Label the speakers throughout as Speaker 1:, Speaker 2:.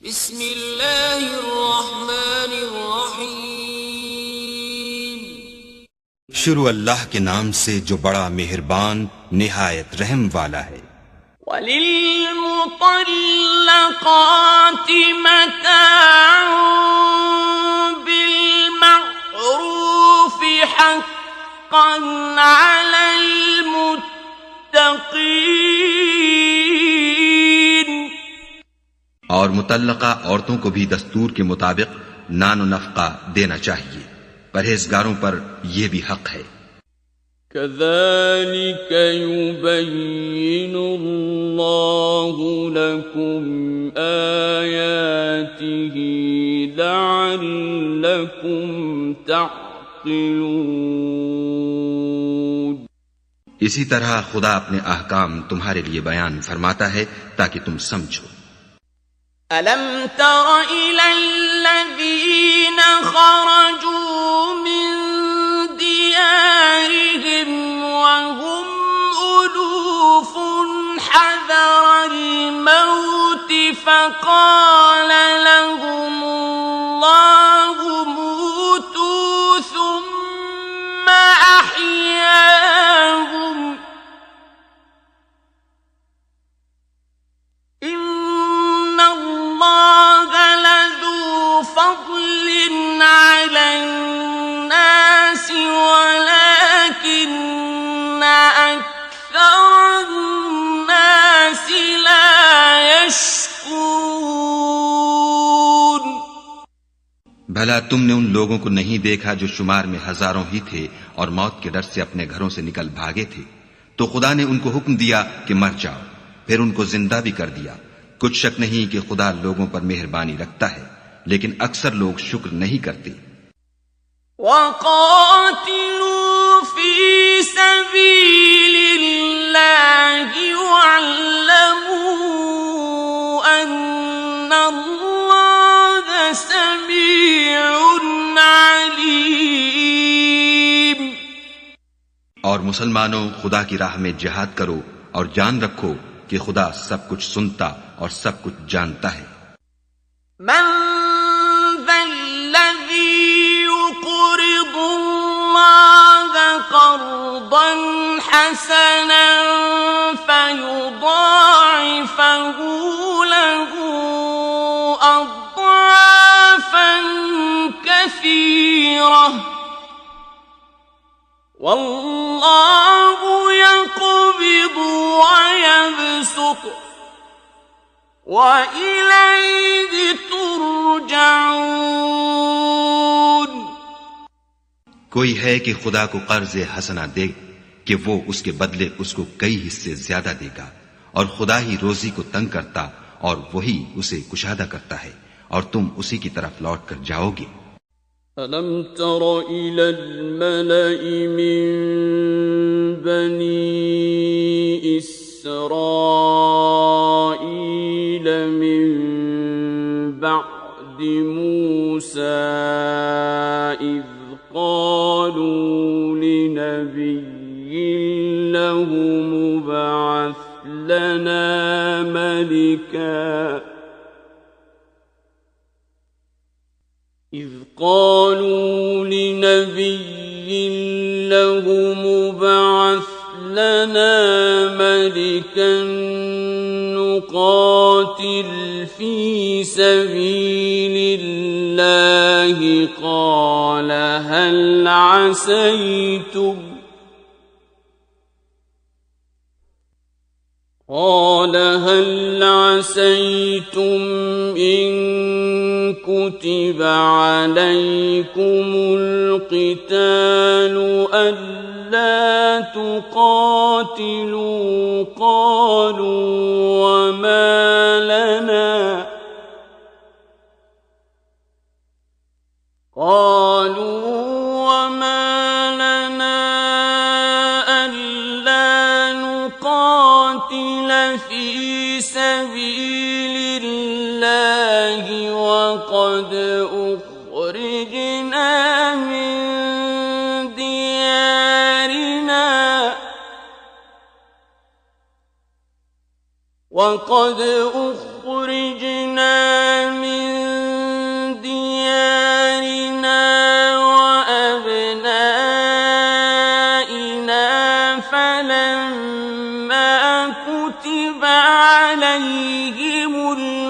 Speaker 1: बिस्मिल्लाहिर्रहमानिर्रहीम।
Speaker 2: शुरू अल्लाह के नाम से जो बड़ा मेहरबान निहायत रहम वाला है।
Speaker 1: वलिल्मुतल्लक़ाति मताउन बिलमअरूफ़ि हक़्क़न अलल मुत्तक़ीन।
Speaker 2: और मुतल्लका औरतों को भी दस्तूर के मुताबिक नानो नफका देना चाहिए, परहेजगारों पर यह भी हक है।
Speaker 1: कज़ालिक युबय्यिनुल्लाहु लकुम आयातिही लअल्लकुम तअक़िलून।
Speaker 2: इसी तरह खुदा अपने अहकाम तुम्हारे लिए बयान फरमाता है ताकि तुम समझो।
Speaker 1: अलम तर इलल्लज़ीन खरजू मिन दियारिहिम वहुम उलूफुन हज़रल मौत फक़ाल लहुमुल्लाहु मूतू सुम्मा अह्याहुम फज़्लिन अलन्नासि वलाकिन्न अक्सरन्नासि ला यश्कुरून।
Speaker 2: भला तुमने उन लोगों को नहीं देखा जो शुमार में हजारों ही थे और मौत के डर से अपने घरों से निकल भागे थे, तो खुदा ने उनको हुक्म दिया कि मर जाओ, फिर उनको जिंदा भी कर दिया। कुछ शक नहीं कि खुदा लोगों पर मेहरबानी रखता है, लेकिन अक्सर लोग शुक्र नहीं करते।
Speaker 1: वक़ातिलू फी सबीलिल्लाहि वअल्लमू अन्नल्लाह समीउन अलीम।
Speaker 2: और मुसलमानों, खुदा की राह में जिहाद करो और जान रखो कि खुदा सब कुछ सुनता और सब कुछ जानता है।
Speaker 1: मन ज़ल्लज़ी युक़रिदुल्लाह क़र्ज़न हसनन फ़युضाዒफ़हु लहू अज़्ज़ाफ़न कसीरह वल्लाहु यक़बिदु वयबसुत वइलैहि तुरजऊन।
Speaker 2: कोई है कि खुदा को कर्ज हसना दे कि वो उसके बदले उसको कई हिस्से ज्यादा देगा, और खुदा ही रोजी को तंग करता और वही उसे कुशादा करता है, और तुम उसी की तरफ लौट कर जाओगे।
Speaker 1: अलम तर इलल मलइ मिन बनी इस्राईल मिन बअद मूसा इज़ क़ालू लिनबिय्यिन लहु मुबअथ लना मलिका إذ قالوا لنبي له مبعث لنا ملكا نقاتل في سبيل الله قال هل عسيتم إن كتب عليكم القتال ألا تقاتلوا قالوا وما لنا ألا نقاتل في سبيل الله وقد أخرجنا من ديارنا وقد أخرجنا من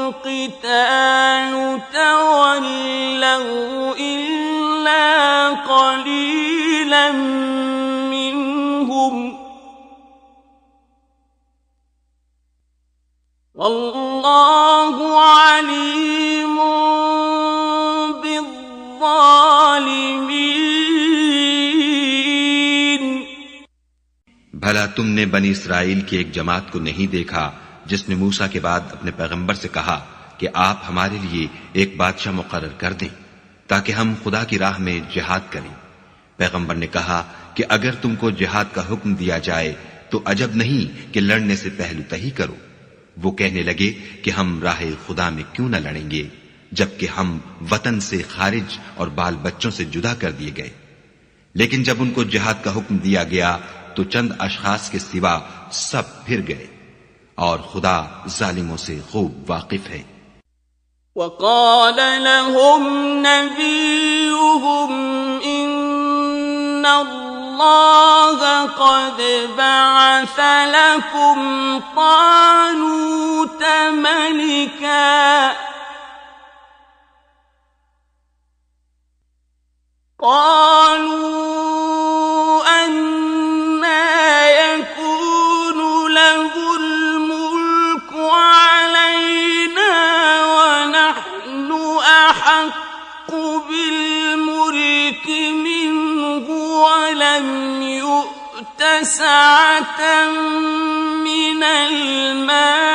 Speaker 1: القتال تولوا إلا قليلا منهم والله عليم بالظالمين।
Speaker 2: भला तुमने बनी इसराइल की एक जमात को नहीं देखा जिसने मूसा के बाद अपने पैगंबर से कहा कि आप हमारे लिए एक बादशाह मुकर्रर कर दें ताकि हम खुदा की राह में जिहाद करें। पैगंबर ने कहा कि अगर तुमको जिहाद का हुक्म दिया जाए तो अजब नहीं कि लड़ने से पहलू तही करो। वो कहने लगे कि हम राह खुदा में क्यों न लड़ेंगे जबकि हम वतन से खारिज और बाल बच्चों से जुदा कर दिए गए। लेकिन जब उनको जिहाद का हुक्म दिया गया तो चंद अशखास के सिवा सब फिर गए और खुदा जालिमों से खूब वाकिफ है।
Speaker 1: वक़ाल लहुम नबियुहुम इन्नल्लाह क़द बअस लकुम तालूत मलिका क़ालू ولم يؤت سعة من المال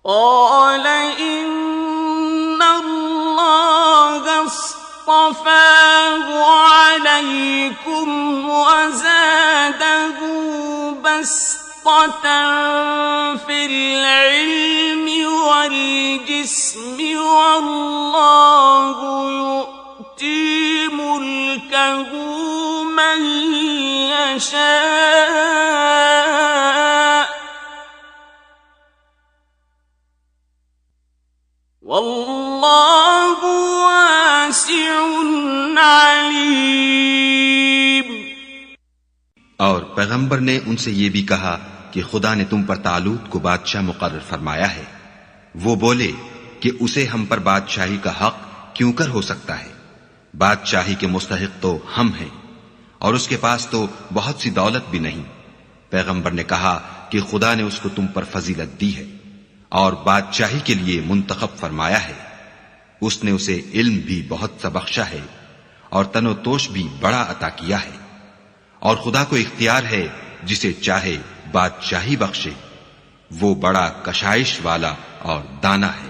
Speaker 1: قال إن الله اصطفاه عليكم وزاده بسطة في العلم والجسم والله يؤتي ملكه من يشاء والله واسع عليم।
Speaker 2: और पैगंबर ने उनसे ये भी कहा कि खुदा ने तुम पर तालूत को बादशाह मुकर्रर फरमाया है। वो बोले कि उसे हम पर बादशाही का हक क्यों कर हो सकता है। बादशाही के मुस्तहिक तो हम हैं और उसके पास तो बहुत सी दौलत भी नहीं। पैगंबर ने कहा कि खुदा ने उसको तुम पर फजीलत दी है और बादशाही के लिए मुंतखब फरमाया है। उसने उसे इल्म भी बहुत सा बख्शा है और तनोतोष भी बड़ा अता किया है और खुदा को इख्तियार है जिसे चाहे बादशाही बख्शे। वो बड़ा कशाइश वाला और दाना है।